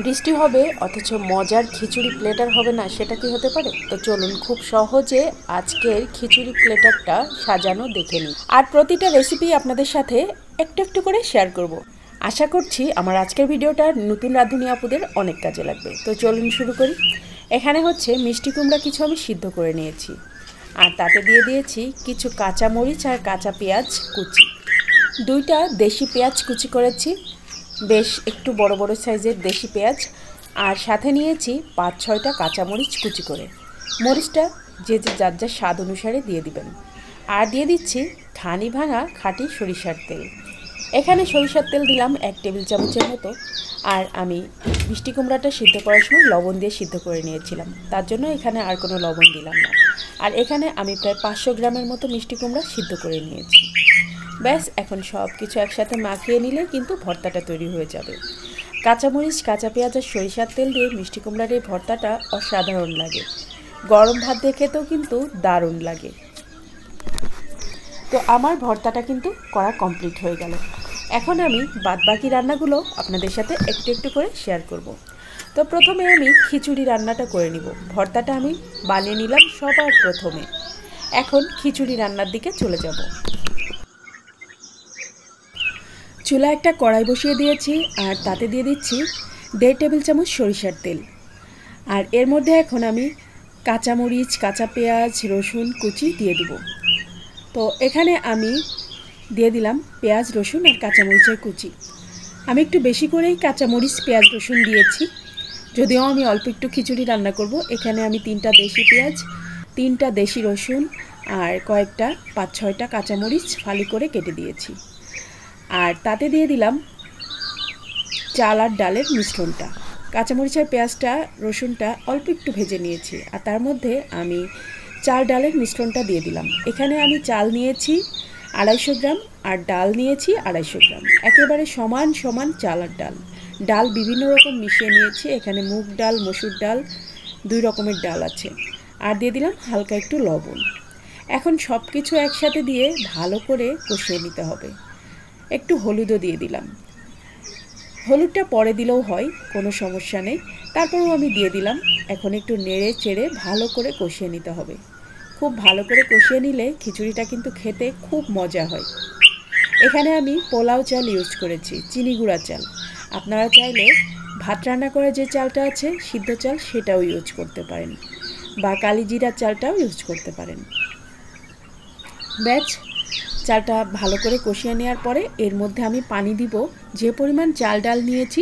বৃষ্টি হবে অথচ মজার খিচুড়ি প্লেটার হবে না, সেটা কি হতে পারে? তো চলুন খুব সহজে আজকের খিচুড়ি প্লেটারটা সাজানো দেখে নিই। আর প্রতিটা রেসিপি আপনাদের সাথে একটু একটু করে শেয়ার করব। আশা করছি আমার আজকের ভিডিওটা নতুন রাঁধুনি আপুদের অনেক কাজে লাগবে। তো চলুন শুরু করি। এখানে হচ্ছে মিষ্টি কুমড়া কিছু আমি সিদ্ধ করে নিয়েছি, আর তাতে দিয়ে দিয়েছি কিছু কাঁচা মরিচ আর কাঁচা পেঁয়াজ কুচি। দুইটা দেশি পেঁয়াজ কুচি করেছি, বেশ একটু বড় বড় সাইজের দেশি পেঁয়াজ। আর সাথে নিয়েছি 5-6টা কাঁচামরিচ কুচি করে। মরিচটা যে যার যার স্বাদ অনুসারে দিয়ে দিবেন। আর দিয়ে দিচ্ছি ঘানি ভাঙা খাঁটি সরিষার তেল। এখানে সরিষার তেল দিলাম 1 টেবিল চামচের মতো। আর আমি মিষ্টি কুমড়াটা সিদ্ধ করার সময় লবণ দিয়ে সিদ্ধ করে নিয়েছিলাম, তার জন্য এখানে আর কোনো লবণ দিলাম না। আর এখানে আমি প্রায় 500 গ্রামের মতো মিষ্টি কুমড়া সিদ্ধ করে নিয়েছি। ব্যাস, এখন সব কিছু একসাথে মাখিয়ে নিলে কিন্তু ভর্তাটা তৈরি হয়ে যাবে। কাঁচামরিচ, কাঁচা পেঁয়াজ আর সরিষার তেল দিয়ে মিষ্টি কুমড়ার এই ভর্তাটা অসাধারণ লাগে। গরম ভাত দিয়ে খেতেও কিন্তু দারুণ লাগে। তো আমার ভর্তাটা কিন্তু করা কমপ্লিট হয়ে গেল। এখন আমি বাদবাকি রান্নাগুলো আপনাদের সাথে একটু একটু করে শেয়ার করব। তো প্রথমে আমি খিচুড়ি রান্নাটা করে নিব। ভর্তাটা আমি বানিয়ে নিলাম সবার প্রথমে। এখন খিচুড়ি রান্নার দিকে চলে যাব। চুলা একটা কড়াই বসিয়ে দিয়েছি, আর তাতে দিয়ে দিচ্ছি 1.5 টেবিল চামচ সরিষার তেল। আর এর মধ্যে এখন আমি কাঁচামরিচ, কাঁচা পেঁয়াজ, রসুন কুচি দিয়ে দিব। তো এখানে আমি দিয়ে দিলাম পেঁয়াজ, রসুন আর কাঁচামরিচের কুচি। আমি একটু বেশি করেই কাঁচামরিচ, পেঁয়াজ, রসুন দিয়েছি, যদিও আমি অল্প একটু খিচুড়ি রান্না করব। এখানে আমি 3টা দেশি পেঁয়াজ, 3টা দেশি রসুন আর কয়েকটা 5-6টা কাঁচামরিচ ফালি করে কেটে দিয়েছি। আর তাতে দিয়ে দিলাম চাল আর ডালের মিশ্রণটা। কাঁচামরিচ আর পেঁয়াজটা, রসুনটা অল্প একটু ভেজে নিয়েছি, আর তার মধ্যে আমি চাল ডালের মিশ্রণটা দিয়ে দিলাম। এখানে আমি চাল নিয়েছি 250 গ্রাম আর ডাল নিয়েছি 250 গ্রাম। একেবারে সমান সমান চাল আর ডাল। ডাল বিভিন্ন রকম মিশিয়ে নিয়েছি, এখানে মুগ ডাল, মসুর ডাল, 2 রকমের ডাল আছে। আর দিয়ে দিলাম হালকা একটু লবণ। এখন সব কিছু একসাথে দিয়ে ভালো করে কষিয়ে নিতে হবে। একটু হলুদও দিয়ে দিলাম। হলুদটা পরে দিলেও হয়, কোনো সমস্যা নেই, তারপরেও আমি দিয়ে দিলাম। এখন একটু নেড়ে চেড়ে ভালো করে কষিয়ে নিতে হবে। খুব ভালো করে কষিয়ে নিলে খিচুড়িটা কিন্তু খেতে খুব মজা হয়। এখানে আমি পোলাও চাল ইউজ করেছি, চিনি গুঁড়া চাল। আপনারা চাইলে ভাত রান্না করা যে চালটা আছে, সিদ্ধ চাল, সেটাও ইউজ করতে পারেন, বা কালিজিরা চালটাও ইউজ করতে পারেন। ব্যাস, চালটা ভালো করে কষিয়ে নেওয়ার পরে এর মধ্যে আমি পানি দিব। যে পরিমাণ চাল ডাল নিয়েছি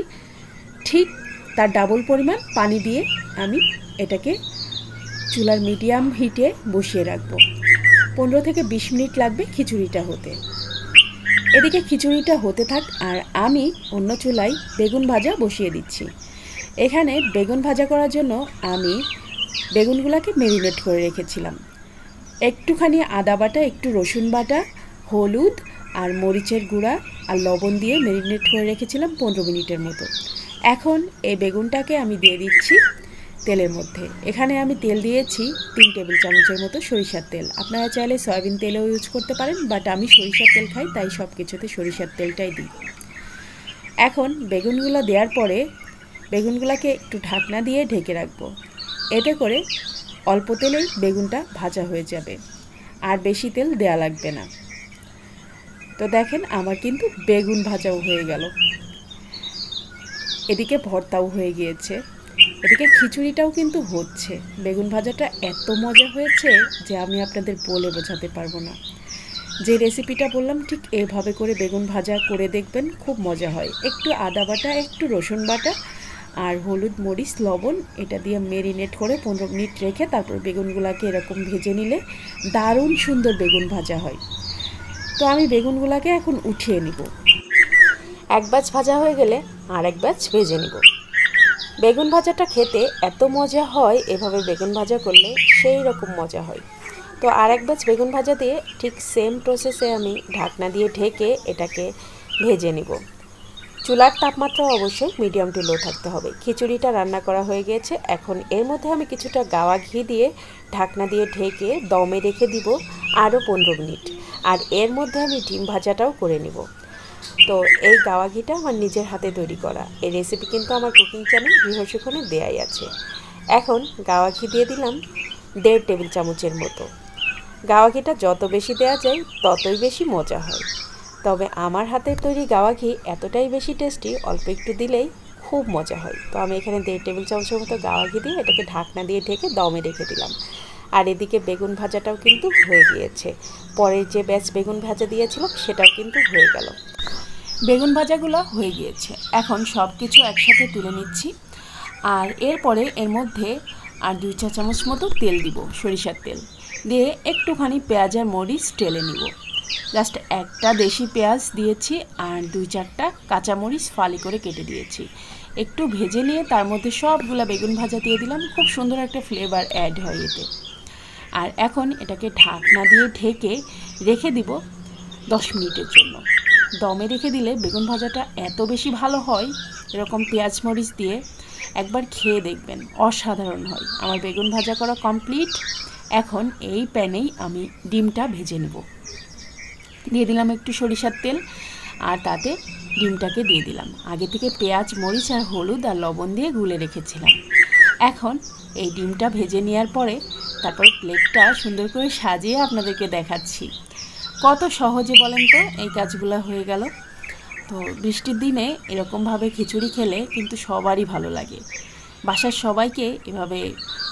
ঠিক তার ডাবল পরিমাণ পানি দিয়ে আমি এটাকে চুলার মিডিয়াম হিটে বসিয়ে রাখবো। 15 থেকে 20 মিনিট লাগবে খিচুড়িটা হতে। এদিকে খিচুড়িটা হতে থাক, আর আমি অন্য চুলায় বেগুন ভাজা বসিয়ে দিচ্ছি। এখানে বেগুন ভাজা করার জন্য আমি বেগুনগুলোকে ম্যারিনেট করে রেখেছিলাম। একটুখানি আদা বাটা, একটু রসুন বাটা, হলুদ আর মরিচের গুঁড়া আর লবণ দিয়ে ম্যারিনেট করে রেখেছিলাম 15 মিনিটের মতো। এখন এই বেগুনটাকে আমি দিয়ে দিচ্ছি তেলের মধ্যে। এখানে আমি তেল দিয়েছি 3 টেবিল চামচের মতো সরিষার তেল। আপনারা চাইলে সয়াবিন তেলও ইউজ করতে পারেন, বাট আমি সরিষার তেল খাই, তাই সব কিছুতে সরিষার তেলটাই দিই। এখন বেগুনগুলো দেওয়ার পরে বেগুনগুলোকে একটু ঢাকনা দিয়ে ঢেকে রাখবো। এতে করে অল্প তেলেই বেগুনটা ভাজা হয়ে যাবে, আর বেশি তেল দেয়া লাগবে না। তো দেখেন আমার কিন্তু বেগুন ভাজাও হয়ে গেল, এদিকে ভর্তাও হয়ে গিয়েছে, এদিকে খিচুড়িটাও কিন্তু হচ্ছে। বেগুন ভাজাটা এত মজা হয়েছে যে আমি আপনাদের বলে বোঝাতে পারবো না। যে রেসিপিটা বললাম ঠিক এভাবে করে বেগুন ভাজা করে দেখবেন, খুব মজা হয়। একটু আদা বাটা, একটু রসুন বাটা আর হলুদ, মরিচ, লবণ এটা দিয়ে ম্যারিনেট করে 15 মিনিট রেখে তারপর বেগুনগুলোকে এরকম ভেজে নিলে দারুণ সুন্দর বেগুন ভাজা হয়। তো আমি বেগুনগুলোকে এখন উঠিয়ে নিব। এক ব্যাচ ভাজা হয়ে গেলে আর এক ব্যাচ ভেজে নিব। বেগুন ভাজাটা খেতে এত মজা হয়, এভাবে বেগুন ভাজা করলে সেই রকম মজা হয়। তো আর এক ব্যাচ বেগুন ভাজা দিয়ে ঠিক সেম প্রসেসে আমি ঢাকনা দিয়ে ঢেকে এটাকে ভেজে নিব। চুলার তাপমাত্রা অবশ্যই মিডিয়াম টু লো থাকতে হবে। খিচুড়িটা রান্না করা হয়ে গিয়েছে। এখন এর মধ্যে আমি কিছুটা গাওয়া ঘি দিয়ে ঢাকনা দিয়ে ঢেকে দমে রেখে দিব আরও 15 মিনিট। আর এর মধ্যে আমি ডিম ভাজাটাও করে নিব। তো এই গাওয়া ঘিটা আমার নিজের হাতে তৈরি করা। এই রেসিপি কিন্তু আমার কুকিং চ্যানেল গৃহসুখনে দেয়াই আছে। এখন গাওয়া ঘি দিয়ে দিলাম 1.5 টেবিল চামচের মতো। গাওয়া ঘিটা যত বেশি দেওয়া যায় ততই বেশি মজা হয়। তবে আমার হাতের তৈরি গাওয়া ঘি এতটাই বেশি টেস্টি, অল্প একটু দিলেই খুব মজা হয়। তো আমি এখানে 1.5 টেবিল চামচের মতো গাওয়া ঘি দিয়ে এটাকে ঢাকনা দিয়ে ঢেকে দমে রেখে দিলাম। আর এদিকে বেগুন ভাজাটাও কিন্তু হয়ে গিয়েছে। পরের যে ব্যাচ বেগুন ভাজা দিয়েছিলাম সেটাও কিন্তু হয়ে গেল। বেগুন ভাজাগুলো হয়ে গিয়েছে। এখন সব কিছু একসাথে তুলে নিচ্ছি। আর এরপরে এর মধ্যে আর 2 চা চামচ মতো তেল দিব, সরিষার তেল দিয়ে একটুখানি পেঁয়াজ আর মরিচ টেলে নিব। জাস্ট একটা দেশি পেঁয়াজ দিয়েছি আর 2-4টা কাঁচামরিচ ফালি করে কেটে দিয়েছি। একটু ভেজে নিয়ে তার মধ্যে সবগুলা বেগুন ভাজা দিয়ে দিলাম। খুব সুন্দর একটা ফ্লেভার অ্যাড হয় এতে। আর এখন এটাকে ঢাকনা দিয়ে ঢেকে রেখে দিব 10 মিনিটের জন্য। দমে রেখে দিলে বেগুন ভাজাটা এত বেশি ভালো হয়, এরকম পেঁয়াজ মরিচ দিয়ে একবার খেয়ে দেখবেন, অসাধারণ হয়। আমার বেগুন ভাজা করা কমপ্লিট। এখন এই প্যানেই আমি ডিমটা ভেজে নেব। দিয়ে দিলাম একটু সরিষার তেল আর তাতে ডিমটাকে দিয়ে দিলাম। আগে থেকে পেঁয়াজ মরিচ আর হলুদ আর লবণ দিয়ে গুলে রেখেছিলাম। এখন এই ডিমটা ভেজে নেওয়ার পরে তারপরে প্লেটটা সুন্দর করে সাজিয়ে আপনাদেরকে দেখাচ্ছি। কত সহজে বলেন তো এই কাজগুলো হয়ে গেল। তো বৃষ্টির দিনে এরকমভাবে খিচুড়ি খেলে কিন্তু সবারই ভালো লাগে। বাসার সবাইকে এভাবে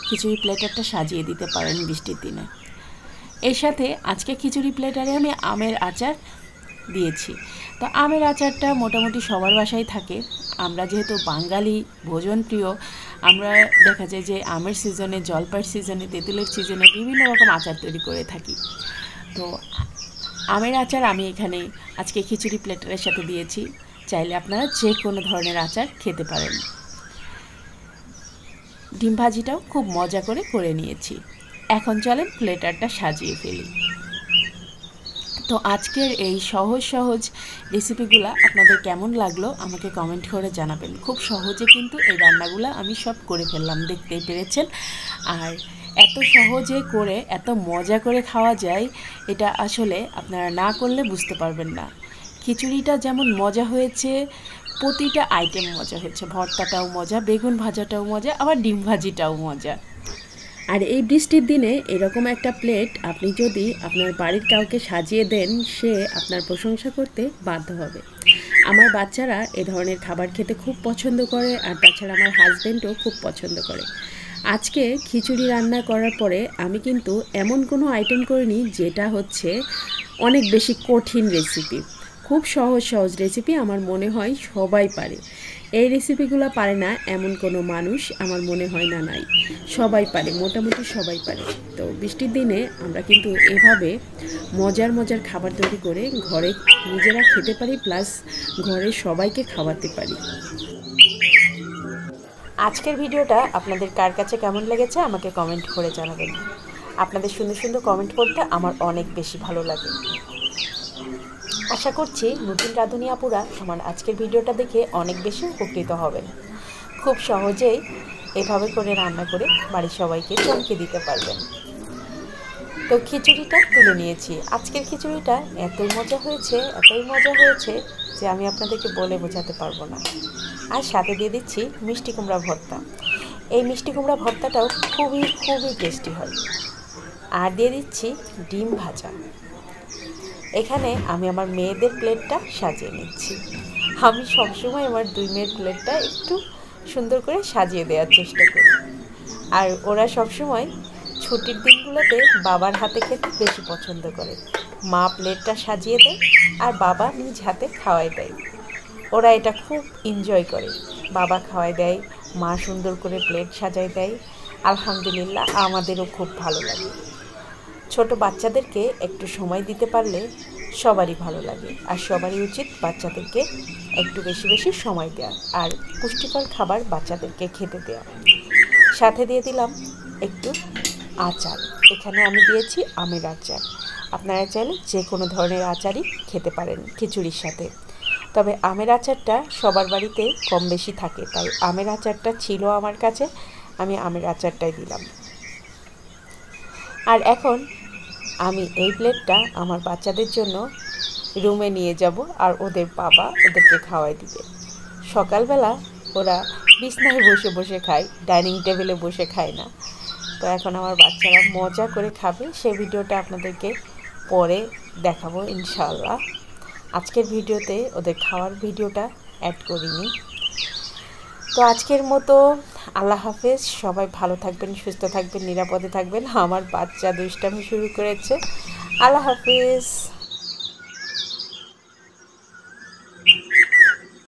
খিচুড়ি প্লেটারটা সাজিয়ে দিতে পারেন বৃষ্টির দিনে। এর সাথে আজকে খিচুড়ি প্লেটারে আমি আমের আচার দিয়েছি। তো আমের আচারটা মোটামুটি সবার বাসায় থাকে। আমরা যেহেতু বাঙালি ভোজন প্রিয়, আমরা দেখা যায় যে আমের সিজনে, জলপাইয়ের সিজনে, তেঁতুলের সিজনে বিভিন্ন রকম আচার তৈরি করে থাকি। তো আমের আচার আমি এখানে আজকে খিচুড়ি প্লেটারের সাথে দিয়েছি। চাইলে আপনারা যে কোনো ধরনের আচার খেতে পারেন। ডিম ভাজিটাও খুব মজা করে নিয়েছি। এখন চলেন প্লেটারটা সাজিয়ে ফেলি। তো আজকের এই সহজ রেসিপিগুলো আপনাদের কেমন লাগলো আমাকে কমেন্ট করে জানাবেন। খুব সহজে কিন্তু এই রান্নাগুলো আমি সব করে ফেললাম, দেখতেই পেরেছেন। আর এত সহজে করে এত মজা করে খাওয়া যায়, এটা আসলে আপনারা না করলে বুঝতে পারবেন না। খিচুড়িটা যেমন মজা হয়েছে, প্রতিটা আইটেম মজা হয়েছে। ভর্তাটাও মজা, বেগুন ভাজাটাও মজা, আবার ডিম ভাজিটাও মজা। আর এই বৃষ্টির দিনে এরকম একটা প্লেট আপনি যদি আপনার বাড়ির কাউকে সাজিয়ে দেন, সে আপনার প্রশংসা করতে বাধ্য হবে। আমার বাচ্চারা এ ধরনের খাবার খেতে খুব পছন্দ করে, আর তাছাড়া আমার হাজব্যান্ডও খুব পছন্দ করে। আজকে খিচুড়ি রান্না করার পরে আমি কিন্তু এমন কোনো আইটেম করিনি যেটা হচ্ছে অনেক বেশি কঠিন রেসিপি। খুব সহজ রেসিপি আমার মনে হয় সবাই পারে। এই রেসিপিগুলো পারে না এমন কোনো মানুষ আমার মনে হয় না নাই। সবাই পারে, মোটামুটি সবাই পারে। তো বৃষ্টির দিনে আমরা কিন্তু এভাবে মজার খাবার তৈরি করে ঘরে নিজেরা খেতে পারি, প্লাস ঘরে সবাইকে খাওয়াতে পারি। আজকের ভিডিওটা আপনাদের কার কাছে কেমন লেগেছে আমাকে কমেন্ট করে জানাবেন। আপনাদের সুন্দর কমেন্ট করতে আমার অনেক বেশি ভালো লাগে। আশা করছি নতুন রাঁধুনি আপুরা আমার আজকের ভিডিওটা দেখে অনেক বেশি উপকৃত হবেন। খুব সহজেই এভাবে করে রান্না করে বাড়ির সবাইকে চমকে দিতে পারবেন। তো খিচুড়িটা তুলে নিয়েছি। আজকের খিচুড়িটা এতই মজা হয়েছে যে আমি আপনাদেরকে বলে বোঝাতে পারবো না। আর সাথে দিয়ে দিচ্ছি মিষ্টি কুমড়া ভর্তা। এই মিষ্টি কুমড়া ভর্তাটাও খুবই টেস্টি হয়। আর দিয়ে দিচ্ছি ডিম ভাজা। এখানে আমি আমার মেয়েদের প্লেটটা সাজিয়ে নিচ্ছি। আমি সবসময় আমার 2 মেয়ের প্লেটটা একটু সুন্দর করে সাজিয়ে দেওয়ার চেষ্টা করি। আর ওরা সবসময় ছুটির দিনগুলোতে বাবার হাতে খেতে বেশি পছন্দ করে। মা প্লেটটা সাজিয়ে দেয় আর বাবা নিজ হাতে খাওয়াই দেয়। ওরা এটা খুব এনজয় করে। বাবা খাওয়াই দেয়, মা সুন্দর করে প্লেট সাজায় দেয়। আলহামদুলিল্লাহ, আমাদেরও খুব ভালো লাগে। ছোট বাচ্চাদেরকে একটু সময় দিতে পারলে সবারই ভালো লাগে। আর সবারই উচিত বাচ্চাদেরকে একটু বেশি সময় দেওয়া আর পুষ্টিকর খাবার বাচ্চাদেরকে খেতে দেওয়া। সাথে দিয়ে দিলাম একটু আচার। এখানে আমি দিয়েছি আমের আচার। আপনারা চাইলে যে কোনো ধরনের আচারই খেতে পারেন খিচুড়ির সাথে। তবে আমের আচারটা সবার বাড়িতে কম বেশি থাকে, তাই আমের আচারটা ছিল আমার কাছে, আমি আমের আচারটাই দিলাম। আর এখন আমি এই প্লেটটা আমার বাচ্চাদের জন্য রুমে নিয়ে যাব আর ওদের বাবা ওদেরকে খাওয়াই দিবে। সকালবেলা ওরা বিছনায় বসে বসে খায়, ডাইনিং টেবিলে বসে খায় না। তো এখন আমার বাচ্চারা মজা করে খাবে, সেই ভিডিওটা আপনাদেরকে পরে দেখাবো ইনশাআল্লাহ। আজকের ভিডিওতে ওদের খাওয়ার ভিডিওটা অ্যাড করিনি। তো আজকের মতো আল্লাহ হাফেজ। সবাই ভালো থাকবেন, সুস্থ থাকবেন, নিরাপদে থাকবেন। আমার বাচ্চা দুষ্টামি শুরু করেছে। আল্লাহ হাফেজ।